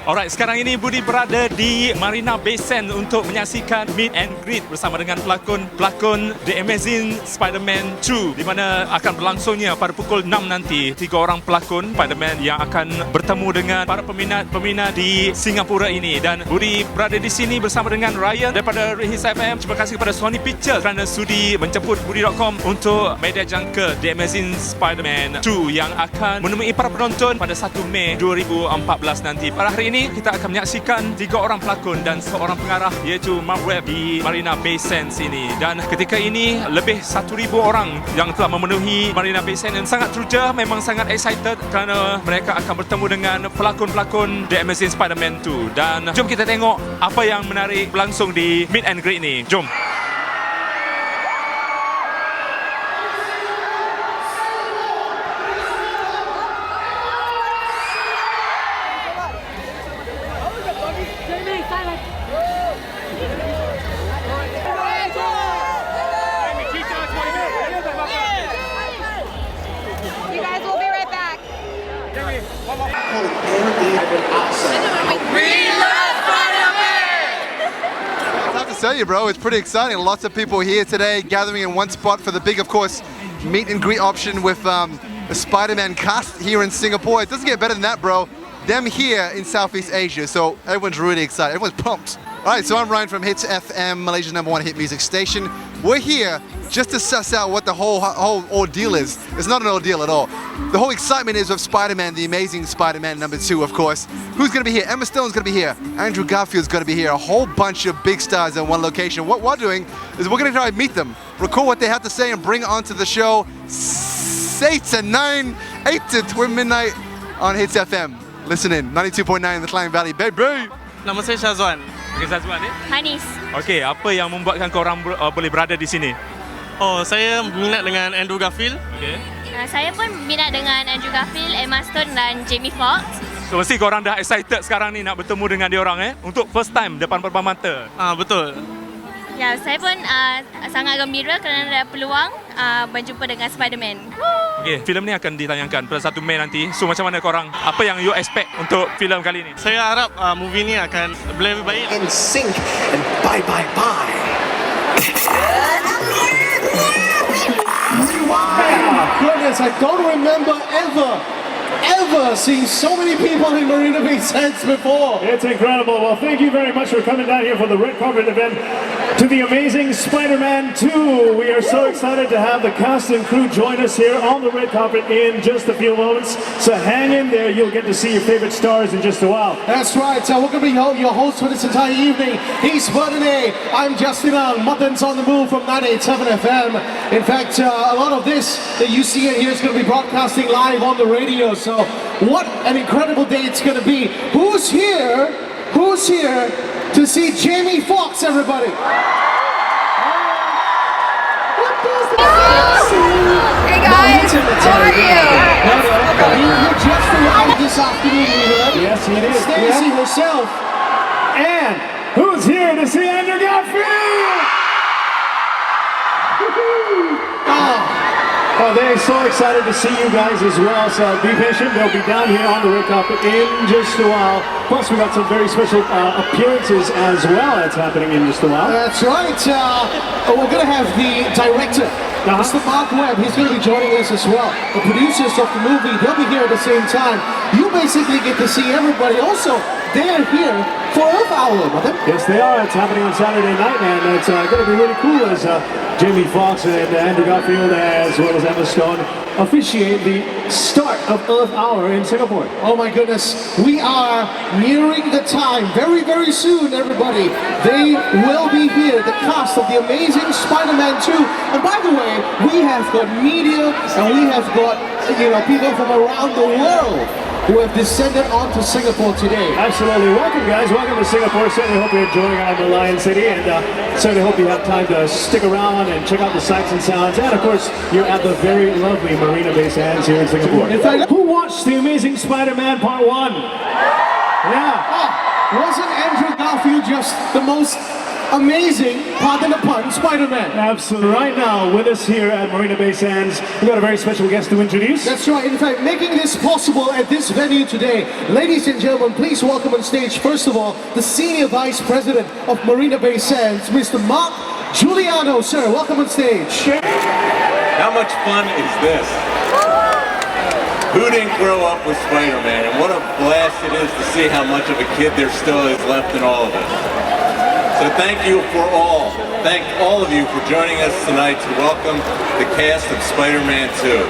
Alright, sekarang ini Budiey berada di Marina Bay Sands untuk menyaksikan meet and greet bersama dengan pelakon The Amazing SpiderMan 2, di mana akan berlangsungnya pada pukul 6 nanti. 3 orang pelakon Spiderman yang akan bertemu dengan para peminat di Singapura ini, dan Budiey berada di sini bersama dengan Ryan daripada Hits FM. Terima kasih kepada Sony Pictures kerana sudi menjemput Budiey.com untuk media jangka The Amazing Spider-Man 2 yang akan menemui para penonton pada 1 Mei 2014 nanti. Pada hari ini kita akan menyaksikan 3 orang pelakon dan seorang pengarah, iaitu Mark Webb di Marina Bay Sands ini. Dan ketika ini lebih 1,000 orang yang telah memenuhi Marina Bay Sands, dan sangat teruja, memang sangat excited kerana mereka akan bertemu dengan pelakon-pelakon The Amazing Spider-Man 2. Dan jom kita tengok apa yang menarik berlangsung di meet and greet ni. Jom. Tell you, bro, it's pretty exciting. Lots of people here today gathering in one spot for the big, of course, meet and greet option with the Spider-Man cast here in Singapore. It doesn't get better than that, bro. Them here in Southeast Asia, so everyone's really excited. Everyone's pumped. All right, so I'm Ryan from Hits FM, Malaysia's #1 hit music station. We're here just to suss out what the whole ordeal is. It's not an ordeal at all. The whole excitement is of Spider-Man, the Amazing Spider-Man #2, of course. Who's going to be here? Emma Stone's going to be here. Andrew Garfield's going to be here. A whole bunch of big stars in one location. What we're doing is we're going to try to meet them, record what they have to say, and bring it onto the show 8 to 12 midnight on Hits FM. Listen in, 92.9 in the Klang Valley, baby. Nama saya Syazwan. Okay, Zazwan ni? Hanis. Okey, apa yang membuatkan korang boleh berada di sini? Oh, saya minat dengan Andrew Garfield. Okey. Saya pun minat dengan Andrew Garfield, Emma Stone dan Jamie Foxx. So, mesti korang dah excited sekarang ni nak bertemu dengan diorang untuk first time depan mata. Betul. Ya, saya pun sangat gembira kerana ada peluang berjumpa dengan Spider-Man. Okey, filem ni akan ditayangkan pada 1 Mei nanti. So, macam mana korang? Apa yang you expect untuk filem kali ni? Saya harap movie ni akan lebih baik. In sync and bye. Goodness, I don't remember ever seeing so many people in Marina Bay Sands before. It's incredible. Well, thank you very much for coming down here for the red carpet event to the Amazing Spider-Man 2. We are so excited to have the cast and crew join us here on the red carpet in just a few moments. So hang in there. You'll get to see your favorite stars in just a while. That's right. We're going to be your hosts for this entire evening. He's Budiey. I'm Justin Ang. Mutton's on the move from 987 FM. In fact, a lot of this that you see in here is going to be broadcasting live on the radio. So what an incredible day it's going to be. Who's here to see Jamie Foxx, everybody? Hey guys, how are you? You just arrived this afternoon, we heard. Yes, he is. Stacy herself. And who's here to see Andrew Garfield? Oh, they're so excited to see you guys as well, so be patient. They'll be down here on the red carpet in just a while. Plus, we got some very special appearances as well that's happening in just a while. That's right. We're going to have the director, Mr. Mark Webb. He's going to be joining us as well. The producers of the movie, they'll be here at the same time. You basically get to see everybody. Also, they're here for Earth Hour, Mother. Yes, they are. It's happening on Saturday night, and it's going to be really cool as Jamie Foxx and Andrew Garfield, as well as Emma Stone, officiate the start of Earth Hour in Singapore. Oh my goodness, we are nearing the time. Very, very soon, everybody. They will be here, the cast of the Amazing Spider-Man 2. And by the way, we have got media and we have got, people from around the world who have descended onto Singapore today. Absolutely. Welcome, guys. Welcome to Singapore. Certainly hope you're enjoying out in the Lion City, and certainly hope you have time to stick around and check out the sights and sounds. And, of course, you're at the very lovely Marina Bay Sands here in Singapore. In fact, who watched The Amazing Spider-Man Part 1? Yeah. wasn't Andrew Garfield just the most amazing, pardon the pun, Spider-Man. Absolutely. Right now, with us here at Marina Bay Sands, we've got a very special guest to introduce. That's right. In fact, making this possible at this venue today, ladies and gentlemen, please welcome on stage, first of all, the Senior Vice President of Marina Bay Sands, Mr. Mark Giuliano. Sir, welcome on stage. How much fun is this? Who didn't grow up with Spider-Man? And what a blast it is to see how much of a kid there still is left in all of us. So thank all of you for joining us tonight to welcome the cast of SpiderMan 2.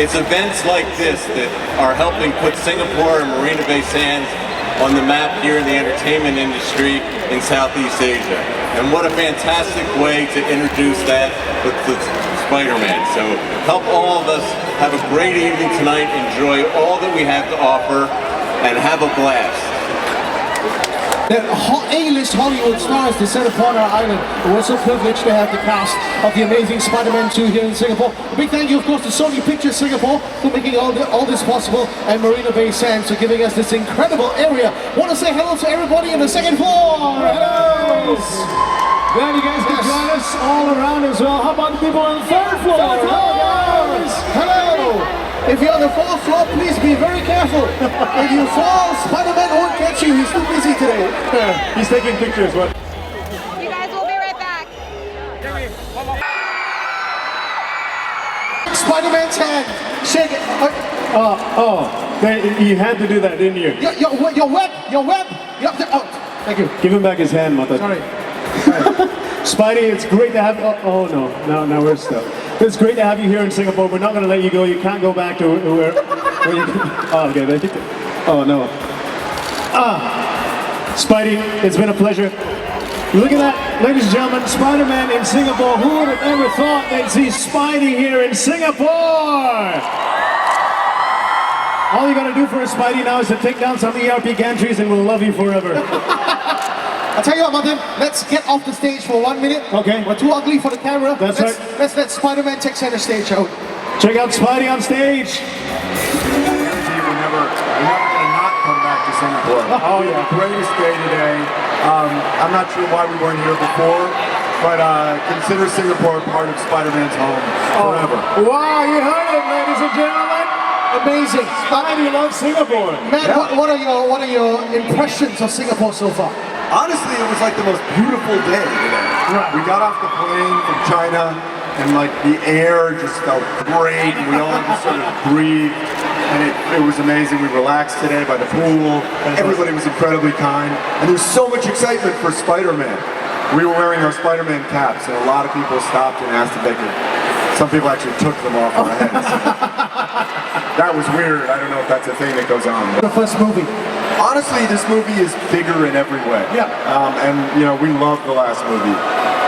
It's events like this that are helping put Singapore and Marina Bay Sands on the map here in the entertainment industry in Southeast Asia. And what a fantastic way to introduce that with the Spider-Man. So help all of us have a great evening tonight, enjoy all that we have to offer, and have a blast. The A-list Hollywood stars descend upon our island. We're so privileged to have the cast of the amazing Spider-Man 2 here in Singapore. A big thank you, of course, to Sony Pictures Singapore for making all this possible, and Marina Bay Sands for giving us this incredible area. Want to say hello to everybody on the second floor. Hello. Glad you guys could join us all around as well. How about the people on the third floor? Hello. Hello. If you're on the fourth floor, please be very careful. If you fall, Spider-Man won't catch you. He's too busy today. He's taking pictures. What? You guys will be right back. Spider-Man's hand. Shake it. You had to do that, didn't you? Your web. Oh, thank you. Give him back his hand, Mata. Sorry. Spidey, it's great to have you. Oh no, we're stuck. It's great to have you here in Singapore. We're not going to let you go. You can't go back to where you. Oh, okay. Oh no. Spidey, it's been a pleasure. Look at that, ladies and gentlemen, Spider-Man in Singapore. Who would have ever thought they'd see Spidey here in Singapore? All you got to do for a Spidey now is to take down some ERP gantries, and we'll love you forever. I'll tell you what, Martin, let's get off the stage for 1 minute. Okay. We're too ugly for the camera. That's right. Let's let Spider-Man take center stage out. Check out Spidey on stage. We're never gonna not come back to Singapore. Oh yeah. Greatest day today. I'm not sure why we weren't here before, but consider Singapore part of Spider-Man's home forever. Wow, you heard it, ladies and gentlemen. Amazing. Spidey loves Singapore. Matt, what are your impressions of Singapore so far? Honestly, it was like the most beautiful day today. Right. We got off the plane from China, and like the air just felt great, and we all just sort of breathed, and it was amazing. We relaxed today by the pool. Everybody was incredibly kind, and there's so much excitement for Spider-Man. We were wearing our Spider-Man caps, and a lot of people stopped and asked if they could. Some people actually took them off our heads. That was weird. I don't know if that's a thing that goes on. The first movie. Honestly, this movie is bigger in every way. Yeah. And you know, we love the last movie.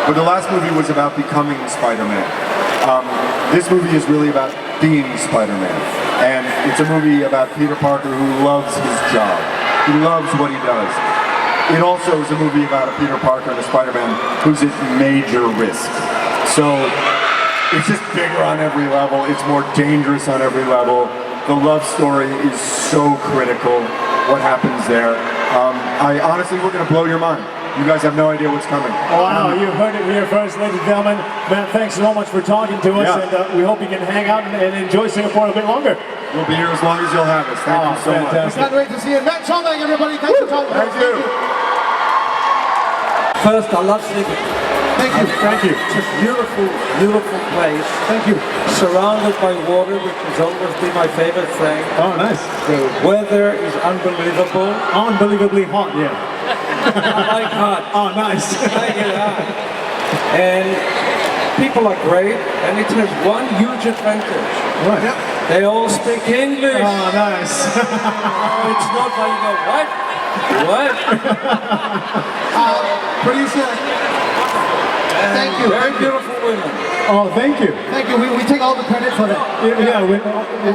But the last movie was about becoming Spider-Man. This movie is really about being Spider-Man. And it's a movie about Peter Parker who loves his job. He loves what he does. It also is a movie about a Peter Parker and a Spider-Man who's at major risk. So it's just bigger on every level. It's more dangerous on every level. The love story is so critical. What happens there? Honestly, we're going to blow your mind. You guys have no idea what's coming. Wow, you heard it here first, ladies and gentlemen. Matt, thanks so much for talking to us, and we hope you can hang out and enjoy Singapore a bit longer. We'll be here as long as you'll have us. Thank you so much. We can't wait to see you. Matt Chongling, everybody. Thanks for talking. Thank you. First, I love Singapore. Thank you. Thank you. It's a beautiful, beautiful place. Thank you. Surrounded by water, which has always been my favorite thing. Oh, nice. The weather is unbelievable. Unbelievably hot, yeah. I like hot. Oh, nice. I get hot. And people are great, and it has one huge advantage. Right. Yep. They all speak English. Oh, nice. It's not like you go, what? What? Producer. Thank you. Very beautiful women. Oh, thank you. Thank you. We take all the credit for that.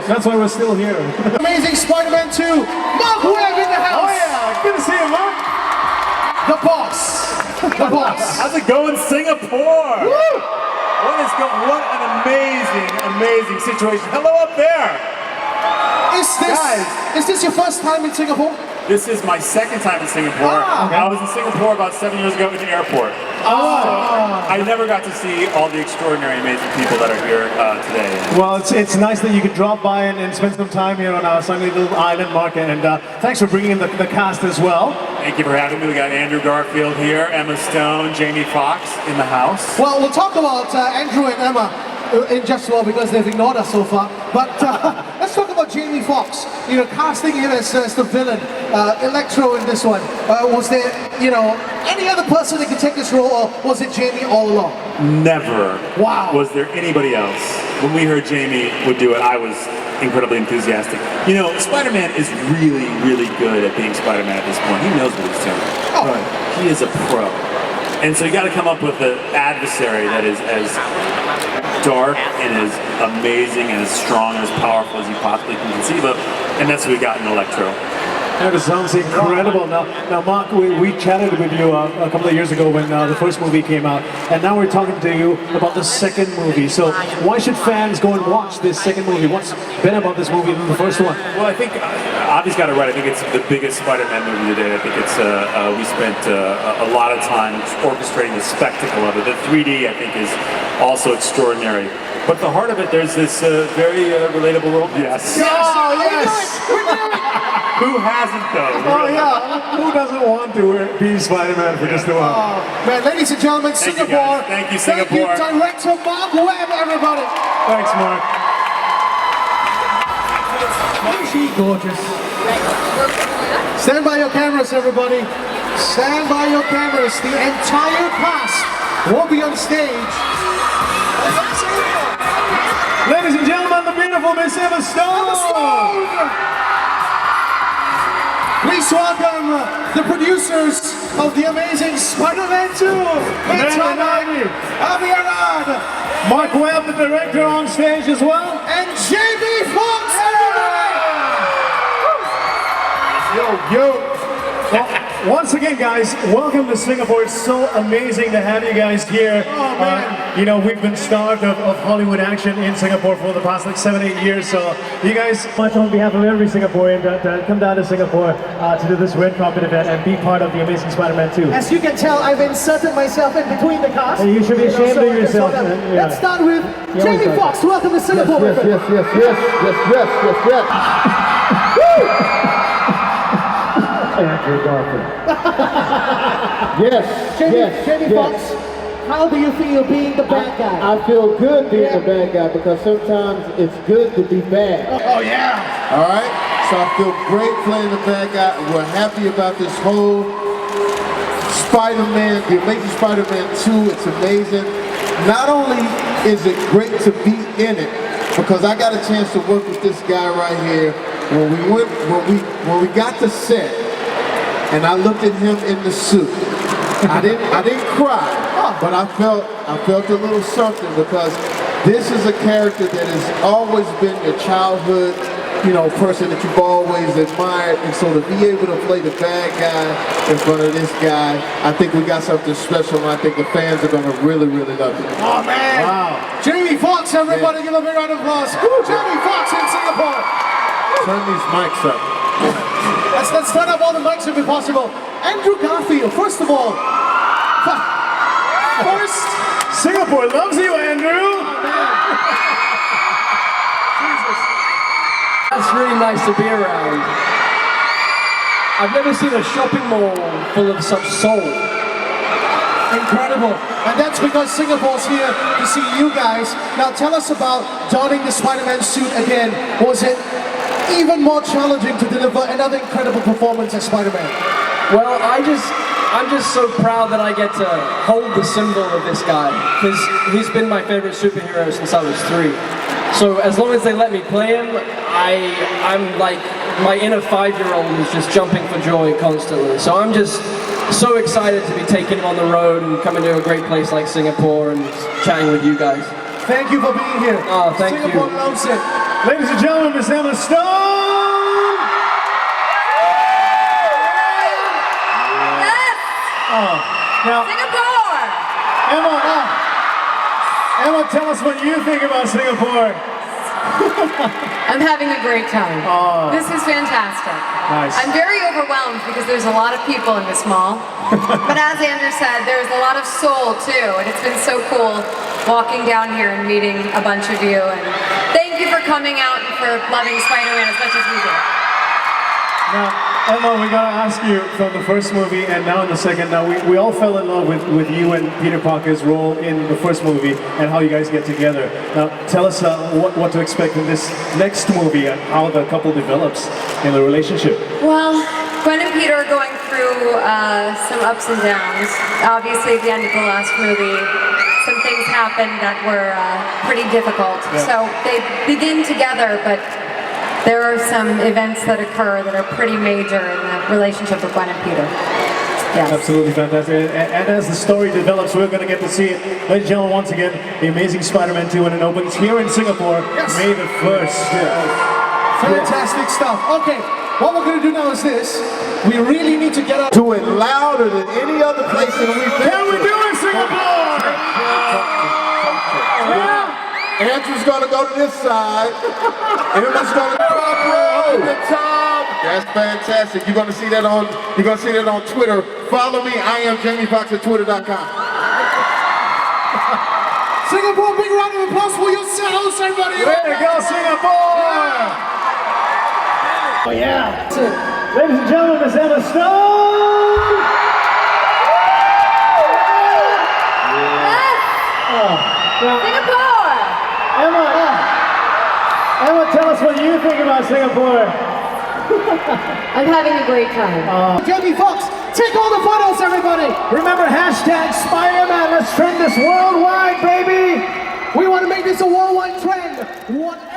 That's why we're still here. Amazing Spider-Man 2. Mark Webb in the house. Oh yeah, good to see you, Mark. The boss. The boss. How's it going, Singapore? Woo! What an amazing situation. Hello up there. Is this your first time in Singapore? This is my second time in Singapore. I was in Singapore about 7 years ago at the airport. I never got to see all the extraordinary, amazing people that are here today. Well, it's nice that you could drop by and spend some time here on our sunny little island market, and thanks for bringing in the cast as well. Thank you for having me. We got Andrew Garfield here, Emma Stone, Jamie Foxx in the house. Well, we'll talk about Andrew and Emma in just a while because they've ignored us so far. But let's talk about Jamie Foxx. You know, casting him as the villain, Electro in this one. Was there, you know, any other person that could take this role, or was it Jamie all along? Never Wow. was there anybody else. When we heard Jamie would do it, I was incredibly enthusiastic. You know, Spider-Man is really, really good at being Spider-Man at this point. He knows what he's doing. Oh. Right. He is a pro. And so you got to come up with an adversary that is as dark and as amazing and as strong and as powerful as you possibly can conceive of. And that's what we got in Electro. That sounds incredible. Now, Mark, we chatted with you a couple of years ago when the first movie came out, and now we're talking to you about the second movie. So why should fans go and watch this second movie? What's better about this movie than the first one? Well, I think Avi's got it right. I think it's the biggest Spider-Man movie today. I think it's we spent a lot of time orchestrating the spectacle of it. The 3D, I think, is also extraordinary. But the heart of it, there's this very relatable world. Yes. Oh, yes! Who hasn't, though? Oh yeah, who doesn't want to be Spider-Man for just a while? Man, ladies and gentlemen, Thank you, Singapore. guys. Thank you, Singapore. Thank you, Director Mark Webb, everybody. Thanks, Mark. Isn't she gorgeous? Stand by your cameras, everybody. Stand by your cameras. The entire cast will be on stage. Ladies and gentlemen, the beautiful Miss Emma Stone. Please welcome the producers of the amazing Spider-Man 2, Avi Arad, Mark Webb, the director, on stage as well. and Jamie Foxx, Yo. Well, once again, guys, welcome to Singapore. It's so amazing to have you guys here. Oh, man. You know, we've been starved of Hollywood action in Singapore for the past like 7-8 years. So you guys, much on behalf of every Singaporean, to come down to Singapore to do this red carpet event and be part of the Amazing Spider-Man 2. As you can tell, I've inserted myself in between the cast. And you should be ashamed of yourself. Let's start with Jamie Foxx. Welcome to Singapore. Yes. Andrew Garfield. Jamie Foxx, how do you feel being the bad guy? I feel good being the bad guy because sometimes it's good to be bad. Oh yeah! All right? So I feel great playing the bad guy. We're happy about this whole Spider-Man, the Amazing Spider-Man 2. It's amazing. Not only is it great to be in it, because I got a chance to work with this guy right here. When we got to set, and I looked at him in the suit. I didn't cry, but I felt a little something because this is a character that has always been your childhood, you know, person that you've always admired, and so to be able to play the bad guy in front of this guy, I think we got something special, and I think the fans are gonna really, really love it. Oh man! Wow! Jamie Foxx, everybody, give a big round of applause. Jamie Foxx in Singapore. Turn these mics up. Let's turn up all the mics if possible. Andrew Garfield, first of all. First, Singapore loves you, Andrew. That's really nice to be around. I've never seen a shopping mall full of such soul. Incredible. And that's because Singapore's here to see you guys. Now tell us about donning the Spider-Man suit again. Was it even more challenging to deliver another incredible performance as Spider-Man? Well, I'm just so proud that I get to hold the symbol of this guy, because he's been my favorite superhero since I was 3. So as long as they let me play him, I'm like, my inner 5-year-old is just jumping for joy constantly. So I'm just so excited to be taking him on the road and coming to a great place like Singapore and chatting with you guys. Thank you for being here. Oh, thank Singapore you. loves it. Ladies and gentlemen, Miss Emma Stone! Yes! Oh, now, Singapore! Emma, tell us what you think about Singapore. I'm having a great time. Oh. This is fantastic. Nice. I'm very overwhelmed because there's a lot of people in this mall. But as Andrew said, there's a lot of soul too, and it's been so cool walking down here and meeting a bunch of you. And thank you for coming out and for loving Spider-Man as much as we did. Now, Emma, we gotta ask you from the first movie and now in the second. Now, we all fell in love with you and Peter Parker's role in the first movie and how you guys get together. Now, tell us what to expect in this next movie and how the couple develops in the relationship. Well, Gwen and Peter are going through some ups and downs. Obviously, at the end of the last movie, some things happened that were pretty difficult. Yeah. So they begin together, but there are some events that occur that are pretty major in the relationship of Gwen and Peter. Yes. Absolutely fantastic. And as the story develops, we're going to get to see it. Ladies and gentlemen, once again, The Amazing Spider-Man 2 when it opens here in Singapore, May the 1st. Fantastic stuff. Okay, what we're going to do now is this. We really need to get up Do it louder than any other place that we've been. Can we do it, Singapore? Yeah. Andrew's gonna go to this side. Emma's gonna go up the top. That's fantastic. You're gonna see that on Twitter. Follow me. I am Jamie Foxx at Twitter.com. Singapore, big round of applause for yourselves, everybody. Way to go, Singapore! Oh yeah. Ladies and gentlemen, Miss Emma Stone! Singapore! Emma, tell us what you think about Singapore. I'm having a great time. Jamie Foxx, take all the photos, everybody. Remember, hashtag SpiderMan. Let's trend this worldwide, baby. We want to make this a worldwide trend. Whatever